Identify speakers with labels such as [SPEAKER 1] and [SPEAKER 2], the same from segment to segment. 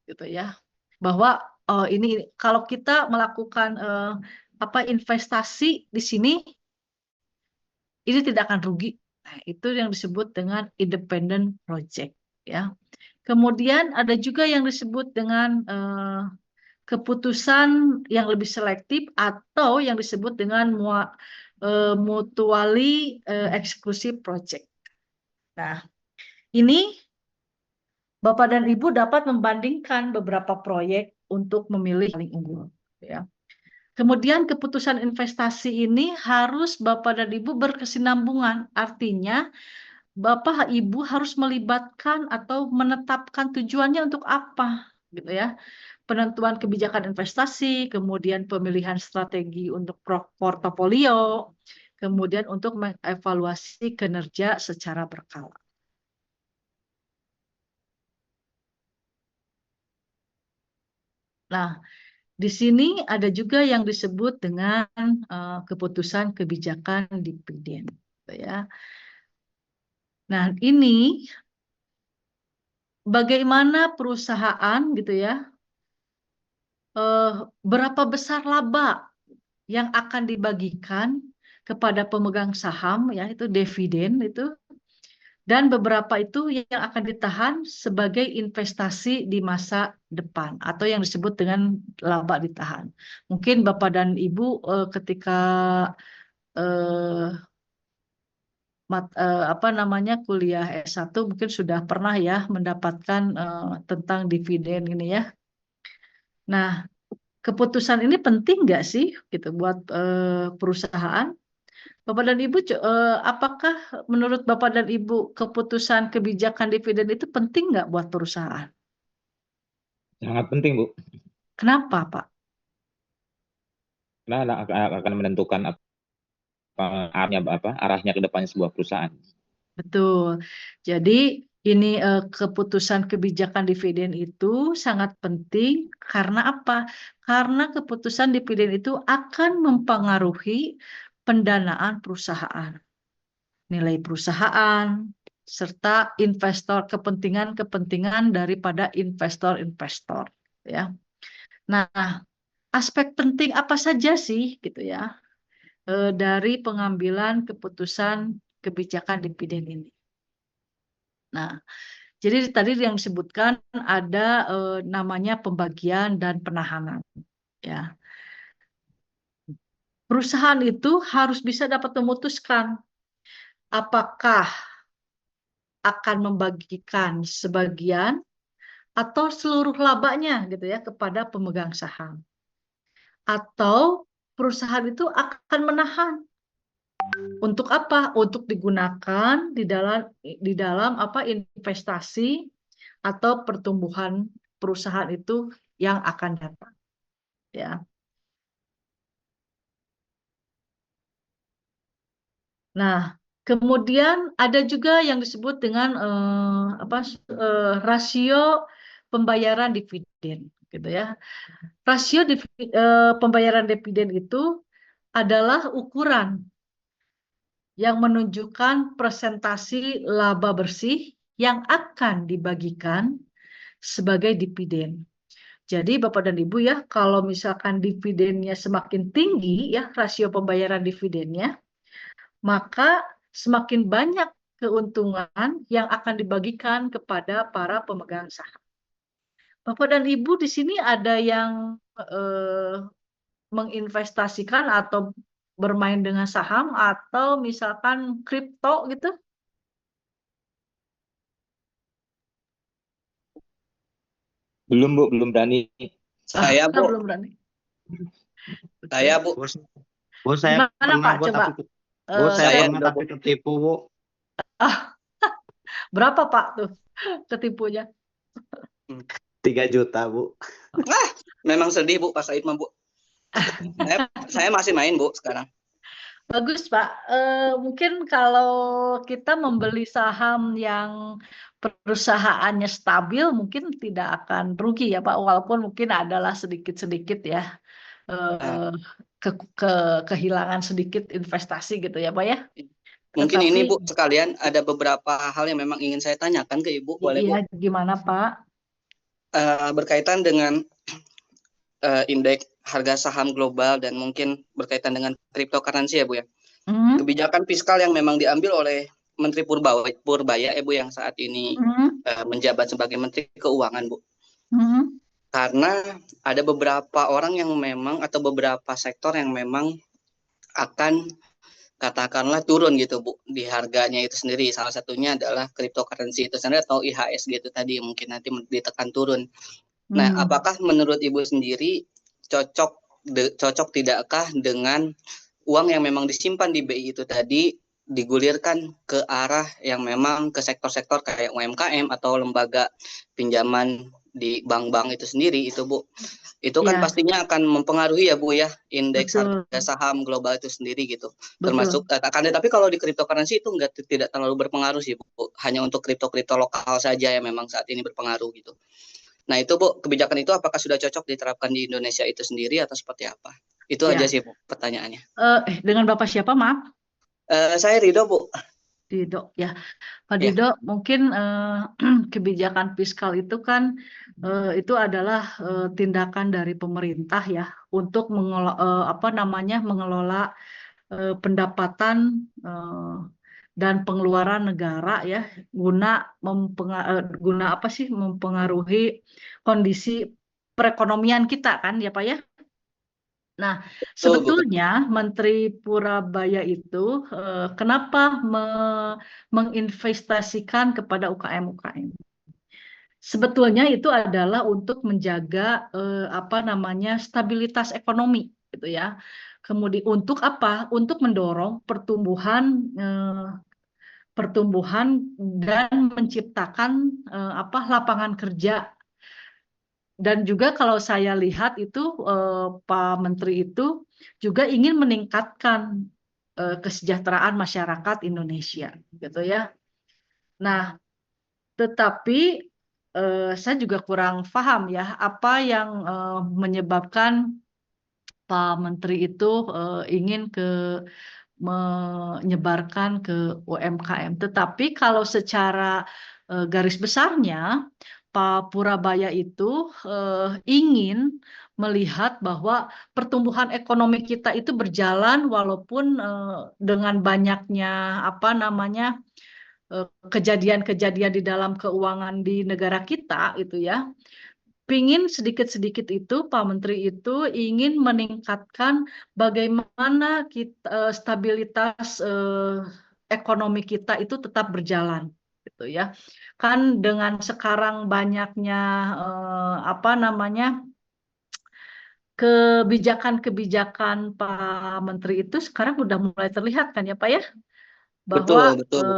[SPEAKER 1] gitu ya. Bahwa ini kalau kita melakukan investasi di sini ini tidak akan rugi. Nah, itu yang disebut dengan independent project ya. Kemudian ada juga yang disebut dengan keputusan yang lebih selektif atau yang disebut dengan mutually exclusive project. Nah, ini Bapak dan Ibu dapat membandingkan beberapa proyek untuk memilih yang paling unggul. Ya. Kemudian keputusan investasi ini harus Bapak dan Ibu berkesinambungan. Artinya Bapak Ibu harus melibatkan atau menetapkan tujuannya untuk apa, gitu ya. Penentuan kebijakan investasi, kemudian pemilihan strategi untuk portofolio, kemudian untuk mengevaluasi kinerja secara berkala. Nah, di sini ada juga yang disebut dengan keputusan kebijakan dividen, gitu ya. Nah, ini bagaimana perusahaan gitu ya, berapa besar laba yang akan dibagikan kepada pemegang saham ya itu dividen itu, dan beberapa itu yang akan ditahan sebagai investasi di masa depan atau yang disebut dengan laba ditahan. Mungkin Bapak dan Ibu ketika eh, kuliah S1 mungkin sudah pernah ya mendapatkan tentang dividen ini ya. Nah, keputusan ini penting nggak sih gitu buat perusahaan? Bapak dan Ibu, apakah menurut Bapak dan Ibu keputusan kebijakan dividen itu penting nggak buat perusahaan?
[SPEAKER 2] Sangat penting, Bu.
[SPEAKER 1] Kenapa, Pak?
[SPEAKER 2] Karena akan menentukan arahnya ke depannya sebuah perusahaan.
[SPEAKER 1] Betul. Jadi ini keputusan kebijakan dividen itu sangat penting karena apa? Karena keputusan dividen itu akan mempengaruhi pendanaan perusahaan, nilai perusahaan, serta investor, kepentingan-kepentingan daripada investor-investor. Ya. Nah, aspek penting apa saja sih gitu ya dari pengambilan keputusan kebijakan dividen ini? Nah, jadi tadi yang disebutkan ada namanya pembagian dan penahanan. Ya, perusahaan itu harus bisa dapat memutuskan apakah akan membagikan sebagian atau seluruh labanya gitu ya kepada pemegang saham. Atau perusahaan itu akan menahan untuk apa? Untuk digunakan di dalam investasi atau pertumbuhan perusahaan itu yang akan datang. Ya. Nah, kemudian ada juga yang disebut dengan rasio pembayaran dividen, gitu ya. Rasio pembayaran dividen itu adalah ukuran yang menunjukkan presentasi laba bersih yang akan dibagikan sebagai dividen. Jadi Bapak dan Ibu ya, kalau misalkan dividennya semakin tinggi ya, rasio pembayaran dividennya, maka semakin banyak keuntungan yang akan dibagikan kepada para pemegang saham. Bapak dan Ibu di sini ada yang menginvestasikan atau bermain dengan saham atau misalkan kripto gitu?
[SPEAKER 2] Belum, Bu, belum berani.
[SPEAKER 3] Saya, Bu.
[SPEAKER 1] Belum berani.
[SPEAKER 3] Saya, Bu.
[SPEAKER 4] Bu, saya
[SPEAKER 1] Gimana
[SPEAKER 4] pernah,
[SPEAKER 1] Pak?
[SPEAKER 4] Bu,
[SPEAKER 1] Coba.
[SPEAKER 3] Saya
[SPEAKER 4] pernah
[SPEAKER 3] juga,
[SPEAKER 4] tapi
[SPEAKER 3] Bu.
[SPEAKER 4] ketipu, Bu.
[SPEAKER 1] Berapa Pak tuh ketipunya?
[SPEAKER 4] 3 juta, Bu.
[SPEAKER 3] Memang sedih, Bu, pas Said mah, Bu. Saya masih main, Bu, sekarang.
[SPEAKER 1] Bagus Pak. Mungkin kalau kita membeli saham yang perusahaannya stabil, mungkin tidak akan rugi ya Pak. Walaupun mungkin adalah sedikit-sedikit ya
[SPEAKER 3] Nah,
[SPEAKER 1] kehilangan sedikit investasi gitu ya Pak ya.
[SPEAKER 3] mungkin
[SPEAKER 1] Tetapi
[SPEAKER 3] ini, Bu, sekalian ada beberapa hal yang memang ingin saya tanyakan ke Ibu, boleh, Bu?
[SPEAKER 1] iya gimana Pak?
[SPEAKER 3] berkaitan dengan indeks harga saham global dan mungkin berkaitan dengan cryptocurrency ya Bu ya. Kebijakan fiskal yang memang diambil oleh Menteri Purbaya Bu yang saat ini menjabat sebagai Menteri Keuangan Bu. Karena ada beberapa orang yang memang atau beberapa sektor yang memang akan katakanlah turun gitu Bu di harganya itu sendiri. Salah satunya adalah cryptocurrency itu sendiri atau IHSG itu tadi mungkin nanti ditekan turun. Nah, apakah menurut Ibu sendiri cocok tidakkah dengan uang yang memang disimpan di BI itu tadi digulirkan ke arah yang memang ke sektor-sektor kayak UMKM atau lembaga pinjaman di bank-bank itu sendiri itu Bu. Itu kan pastinya akan mempengaruhi ya Bu ya indeks harga saham global itu sendiri gitu. Termasuk tapi kalau di cryptocurrency itu tidak terlalu berpengaruh sih Bu. Hanya untuk kripto lokal saja yang memang saat ini berpengaruh gitu. Nah itu Bu, kebijakan itu apakah sudah cocok diterapkan di Indonesia itu sendiri atau seperti apa? Itu aja sih Bu pertanyaannya.
[SPEAKER 1] Dengan Bapak siapa, maaf?
[SPEAKER 3] Saya Ridho Bu.
[SPEAKER 1] Ridho ya, Pak Ridho, mungkin kebijakan fiskal itu kan itu adalah tindakan dari pemerintah ya untuk mengelola pendapatan dan pengeluaran negara ya guna mempengaruhi kondisi perekonomian kita kan ya Pak ya. Nah, sebetulnya Menteri Purabaya itu kenapa menginvestasikan kepada UKM-UKM? Sebetulnya itu adalah untuk menjaga stabilitas ekonomi gitu ya. Kemudian untuk apa? Untuk mendorong pertumbuhan dan menciptakan lapangan kerja. Dan juga kalau saya lihat itu Pak Menteri itu juga ingin meningkatkan kesejahteraan masyarakat Indonesia gitu ya. Nah, tetapi saya juga kurang paham ya apa yang menyebabkan Pak Menteri itu ingin menyebarkan ke UMKM. Tetapi kalau secara garis besarnya Pak Purabaya itu ingin melihat bahwa pertumbuhan ekonomi kita itu berjalan walaupun dengan banyaknya kejadian-kejadian di dalam keuangan di negara kita itu ya. Pingin sedikit-sedikit itu Pak Menteri itu ingin meningkatkan bagaimana stabilitas ekonomi kita itu tetap berjalan gitu ya. Kan dengan sekarang banyaknya kebijakan-kebijakan Pak Menteri itu sekarang udah mulai terlihat kan ya Pak ya, bahwa
[SPEAKER 3] Betul.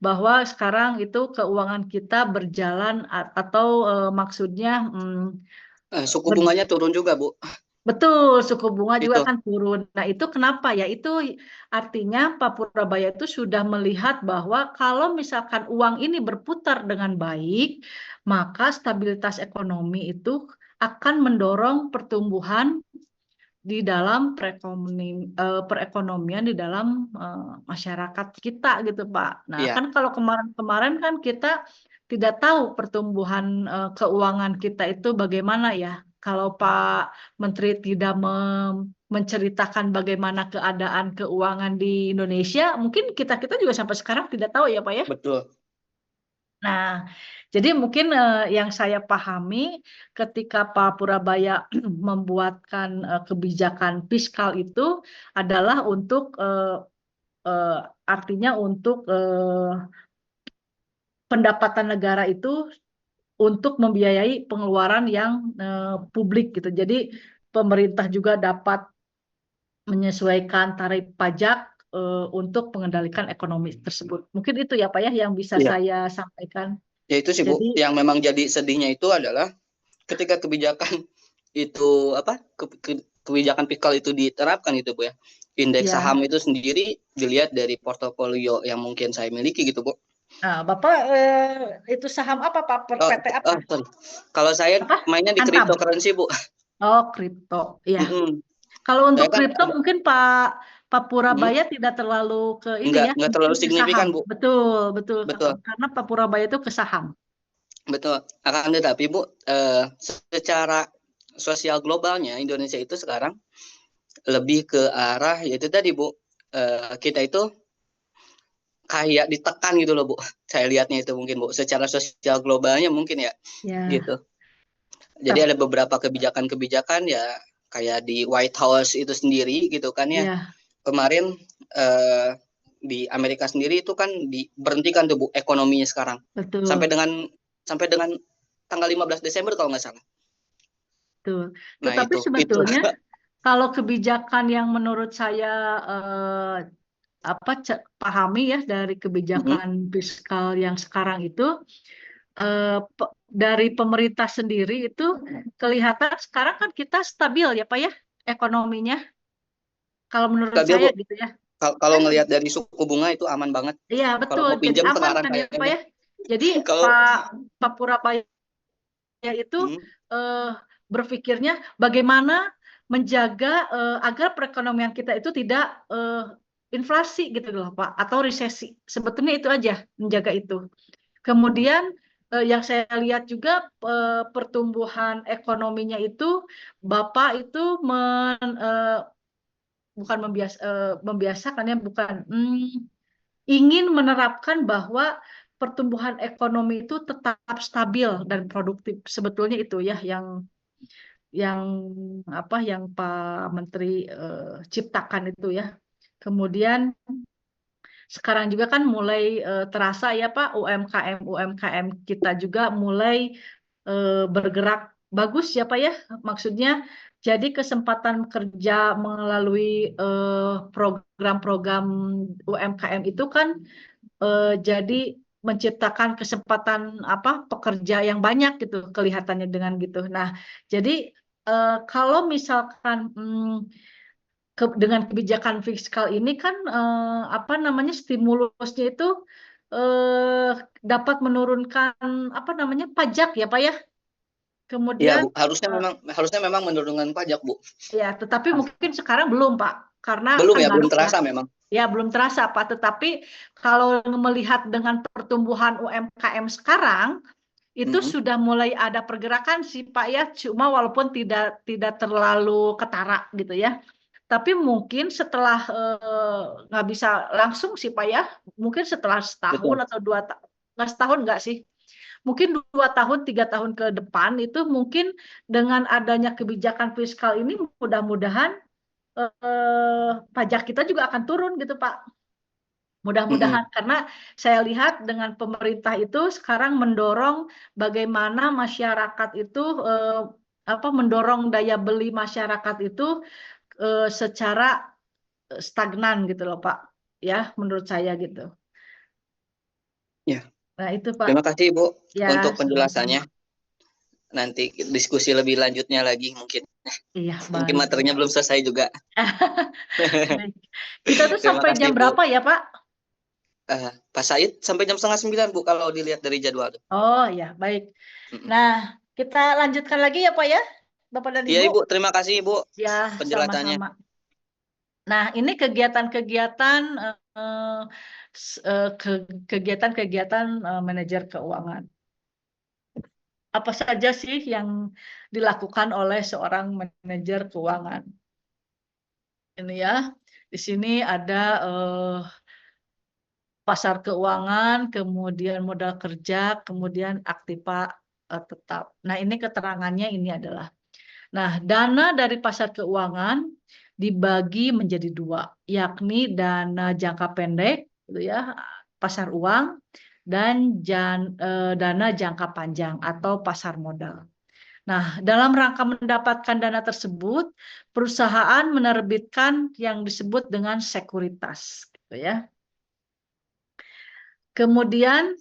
[SPEAKER 1] bahwa sekarang itu keuangan kita berjalan atau maksudnya
[SPEAKER 3] suku bunganya turun juga Bu.
[SPEAKER 1] betul, suku bunga juga
[SPEAKER 3] Itu.
[SPEAKER 1] kan turun. Nah itu kenapa ya? Itu artinya Pak Purabaya itu sudah melihat bahwa kalau misalkan uang ini berputar dengan baik, maka stabilitas ekonomi itu akan mendorong pertumbuhan di dalam perekonomian di dalam masyarakat kita gitu Pak. Nah kan kalau kemarin-kemarin kan kita tidak tahu pertumbuhan keuangan kita itu bagaimana ya. Kalau Pak Menteri tidak menceritakan bagaimana keadaan keuangan di Indonesia, mungkin kita juga sampai sekarang tidak tahu ya Pak ya.
[SPEAKER 3] Betul.
[SPEAKER 1] Nah, jadi mungkin yang saya pahami ketika Pak Purabaya membuatkan kebijakan fiskal itu adalah untuk artinya untuk pendapatan negara itu untuk membiayai pengeluaran yang publik gitu. Jadi pemerintah juga dapat menyesuaikan tarif pajak untuk mengendalikan ekonomi tersebut. Mungkin itu ya Pak ya yang bisa saya sampaikan.
[SPEAKER 3] Ya itu sih Bu, yang memang jadi sedihnya itu adalah ketika kebijakan itu kebijakan fiskal itu diterapkan gitu Bu ya. Indeks saham itu sendiri dilihat dari portofolio yang mungkin saya miliki gitu Bu.
[SPEAKER 1] Nah, Bapak itu saham apa Pak? PT apa?
[SPEAKER 3] Kalau saya mainnya di cryptocurrency Bu.
[SPEAKER 1] Oh, kripto. Ya. Kalau untuk kripto mungkin Pak Purabaya tidak terlalu ke ini ya.
[SPEAKER 3] Enggak terlalu signifikan Bu.
[SPEAKER 1] Betul. Karena Pak Purabaya itu ke saham.
[SPEAKER 3] Betul. Akan tetapi Bu, secara sosial globalnya Indonesia itu sekarang lebih ke arah yaitu tadi Bu, kita itu kayak ditekan gitu loh Bu. Saya lihatnya itu mungkin Bu, secara sosial globalnya mungkin ya,
[SPEAKER 1] Ya,
[SPEAKER 3] gitu. Jadi ada beberapa kebijakan-kebijakan ya kayak di White House itu sendiri gitu kan ya.
[SPEAKER 1] ya,
[SPEAKER 3] Kemarin di Amerika sendiri itu kan diberhentikan tuh Bu ekonominya sekarang.
[SPEAKER 1] betul.
[SPEAKER 3] Sampai dengan tanggal 15 Desember kalau nggak salah.
[SPEAKER 1] Betul.
[SPEAKER 3] Nah,
[SPEAKER 1] Tetapi
[SPEAKER 3] itu
[SPEAKER 1] sebetulnya kalau kebijakan yang menurut saya pahami ya dari kebijakan fiskal yang sekarang itu dari pemerintah sendiri itu kelihatan sekarang kan kita stabil ya Pak ya ekonominya. Kalau menurut
[SPEAKER 3] stabil
[SPEAKER 1] saya
[SPEAKER 3] Bu.
[SPEAKER 1] gitu ya.
[SPEAKER 3] Kalau
[SPEAKER 1] Kan,
[SPEAKER 3] ngelihat dari suku bunga itu aman banget.
[SPEAKER 1] iya
[SPEAKER 3] Kalau mau
[SPEAKER 1] betul. Jadi
[SPEAKER 3] pinjam
[SPEAKER 1] aman
[SPEAKER 3] sekarang
[SPEAKER 1] kan ya Pak
[SPEAKER 3] kayaknya.
[SPEAKER 1] ya. Jadi
[SPEAKER 3] Kalau
[SPEAKER 1] Pak Purabaya itu berpikirnya bagaimana menjaga agar perekonomian kita itu tidak inflasi gitu loh Pak atau resesi. Sebetulnya itu aja menjaga itu. Kemudian yang saya lihat juga pertumbuhan ekonominya itu Bapak itu bukan membiasakan ya bukan ingin menerapkan bahwa pertumbuhan ekonomi itu tetap stabil dan produktif. Sebetulnya itu ya yang yang Pak Menteri ciptakan itu ya. Kemudian sekarang juga kan mulai terasa ya Pak UMKM kita juga mulai bergerak bagus ya Pak ya. Maksudnya jadi kesempatan kerja melalui program-program UMKM itu kan jadi menciptakan kesempatan pekerja yang banyak gitu kelihatannya dengan gitu. Nah, jadi kalau misalkan dengan kebijakan fiskal ini kan stimulusnya itu eh, dapat menurunkan pajak ya Pak ya.
[SPEAKER 3] ya
[SPEAKER 1] Kemudian
[SPEAKER 3] Bu, harusnya memang menurunkan pajak Bu.
[SPEAKER 1] ya, tetapi mungkin sekarang belum Pak, karena
[SPEAKER 3] Belum
[SPEAKER 1] kan
[SPEAKER 3] ya,
[SPEAKER 1] baru
[SPEAKER 3] belum
[SPEAKER 1] ya.
[SPEAKER 3] terasa memang.
[SPEAKER 1] Ya, belum terasa Pak, tetapi kalau melihat dengan pertumbuhan UMKM sekarang itu sudah mulai ada pergerakan sih Pak ya, cuma walaupun tidak terlalu ketara gitu ya. Tapi mungkin setelah nggak bisa langsung sih Pak ya, mungkin setelah setahun
[SPEAKER 3] Betul.
[SPEAKER 1] atau nggak setahun nggak sih, mungkin 2 tahun 3 tahun ke depan itu mungkin dengan adanya kebijakan fiskal ini mudah-mudahan pajak kita juga akan turun gitu Pak. Mudah-mudahan karena saya lihat dengan pemerintah itu sekarang mendorong bagaimana masyarakat itu mendorong daya beli masyarakat itu secara stagnan gitu loh Pak. Ya, menurut saya gitu.
[SPEAKER 3] Ya.
[SPEAKER 1] Nah, itu Pak.
[SPEAKER 3] Terima kasih Bu
[SPEAKER 1] Ya,
[SPEAKER 3] untuk
[SPEAKER 1] sama-sama.
[SPEAKER 3] penjelasannya. Nanti diskusi lebih lanjutnya lagi mungkin.
[SPEAKER 1] Iya,
[SPEAKER 3] Mungkin
[SPEAKER 1] baik.
[SPEAKER 3] materinya belum selesai juga.
[SPEAKER 1] Baik. Kita tuh
[SPEAKER 3] Terima
[SPEAKER 1] sampai
[SPEAKER 3] kasih
[SPEAKER 1] jam
[SPEAKER 3] Bu.
[SPEAKER 1] berapa ya Pak?
[SPEAKER 3] Pak Said sampai jam 8:30 Bu kalau dilihat dari jadwal.
[SPEAKER 1] Oh ya, baik. Nah, kita lanjutkan lagi ya Pak ya, Bapak dan
[SPEAKER 3] Iya
[SPEAKER 1] Ibu.
[SPEAKER 3] Ibu, terima kasih Ibu
[SPEAKER 1] Ya,
[SPEAKER 3] penjelasannya.
[SPEAKER 1] sama-sama. Nah, ini kegiatan-kegiatan kegiatan-kegiatan manajer keuangan. Apa saja sih yang dilakukan oleh seorang manajer keuangan? Ini ya, di sini ada pasar keuangan, kemudian modal kerja, kemudian aktiva tetap. Nah, ini keterangannya ini adalah. Nah, dana dari pasar keuangan dibagi menjadi dua, yakni dana jangka pendek, gitu ya, pasar uang, dan dana jangka panjang atau pasar modal. Nah, dalam rangka mendapatkan dana tersebut, perusahaan menerbitkan yang disebut dengan sekuritas, gitu ya. Kemudian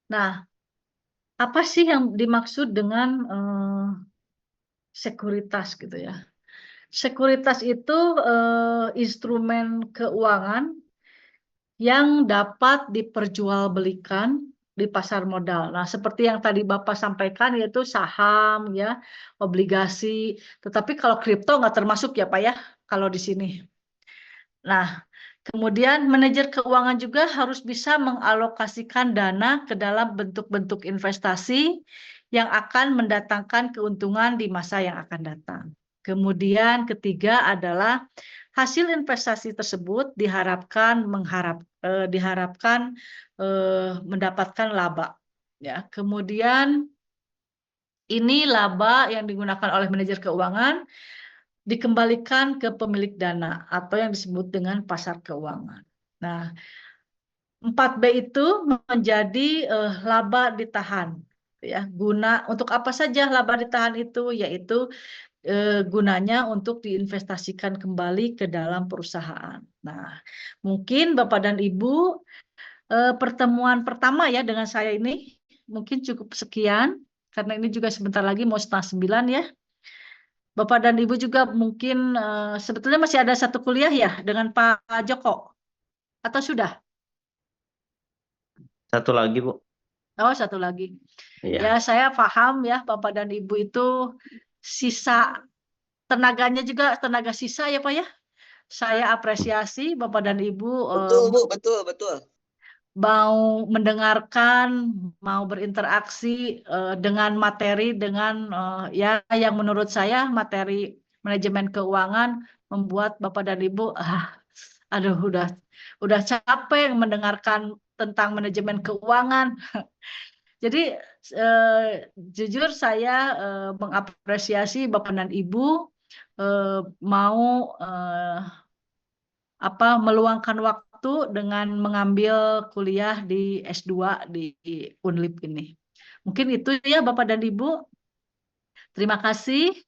[SPEAKER 1] nah, apa sih yang dimaksud dengan sekuritas gitu ya? Sekuritas itu instrumen keuangan yang dapat diperjualbelikan di pasar modal. Nah, seperti yang tadi Bapak sampaikan yaitu saham ya, obligasi. Tetapi kalau kripto nggak termasuk ya Pak ya, kalau di sini. Nah, Kemudian manajer keuangan juga harus bisa mengalokasikan dana ke dalam bentuk-bentuk investasi yang akan mendatangkan keuntungan di masa yang akan datang. Kemudian ketiga adalah hasil investasi tersebut diharapkan mendapatkan laba. Ya, kemudian ini laba yang digunakan oleh manajer keuangan dikembalikan ke pemilik dana atau yang disebut dengan pasar keuangan. Nah, 4B itu menjadi laba ditahan. Ya, untuk apa saja laba ditahan itu? Yaitu gunanya untuk diinvestasikan kembali ke dalam perusahaan. Nah, mungkin Bapak dan Ibu pertemuan pertama ya dengan saya ini mungkin cukup sekian karena ini juga sebentar lagi mau 8:30 ya. Bapak dan Ibu juga mungkin sebetulnya masih ada satu kuliah ya dengan Pak Joko atau sudah?
[SPEAKER 4] Satu lagi, Bu.
[SPEAKER 1] Oh, satu lagi.
[SPEAKER 4] Iya.
[SPEAKER 1] Ya, saya paham ya Bapak dan Ibu itu sisa tenaganya juga tenaga sisa ya Pak ya. Saya apresiasi Bapak dan Ibu
[SPEAKER 3] Betul, Bu, betul, betul.
[SPEAKER 1] mau mendengarkan, mau berinteraksi dengan materi ya yang menurut saya materi manajemen keuangan membuat Bapak dan Ibu aduh udah capek mendengarkan tentang manajemen keuangan. Jadi jujur saya mengapresiasi Bapak dan Ibu mau meluangkan waktu dengan mengambil kuliah di S2 di Unlip ini. Mungkin itu ya Bapak dan Ibu. Terima kasih.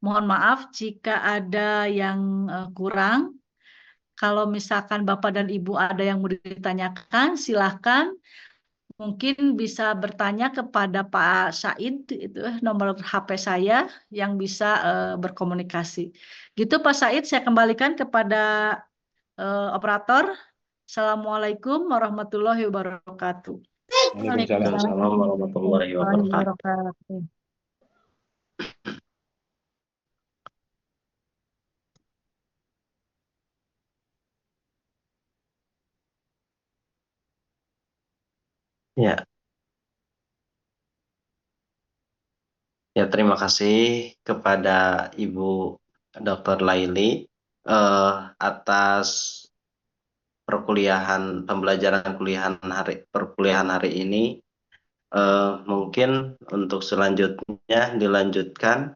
[SPEAKER 1] Mohon maaf jika ada yang kurang. Kalau misalkan Bapak dan Ibu ada yang mau ditanyakan, silahkan. Mungkin bisa bertanya kepada Pak Said, itu nomor HP saya yang bisa berkomunikasi. Gitu Pak Said, saya kembalikan kepada operator. Assalamualaikum warahmatullahi wabarakatuh.
[SPEAKER 2] Waalaikumsalam.
[SPEAKER 4] Waalaikumsalam warahmatullahi wabarakatuh. Ya. Ya, terima kasih kepada Ibu Dr. Laili atas pembelajaran perkuliahan hari ini. Mungkin untuk selanjutnya dilanjutkan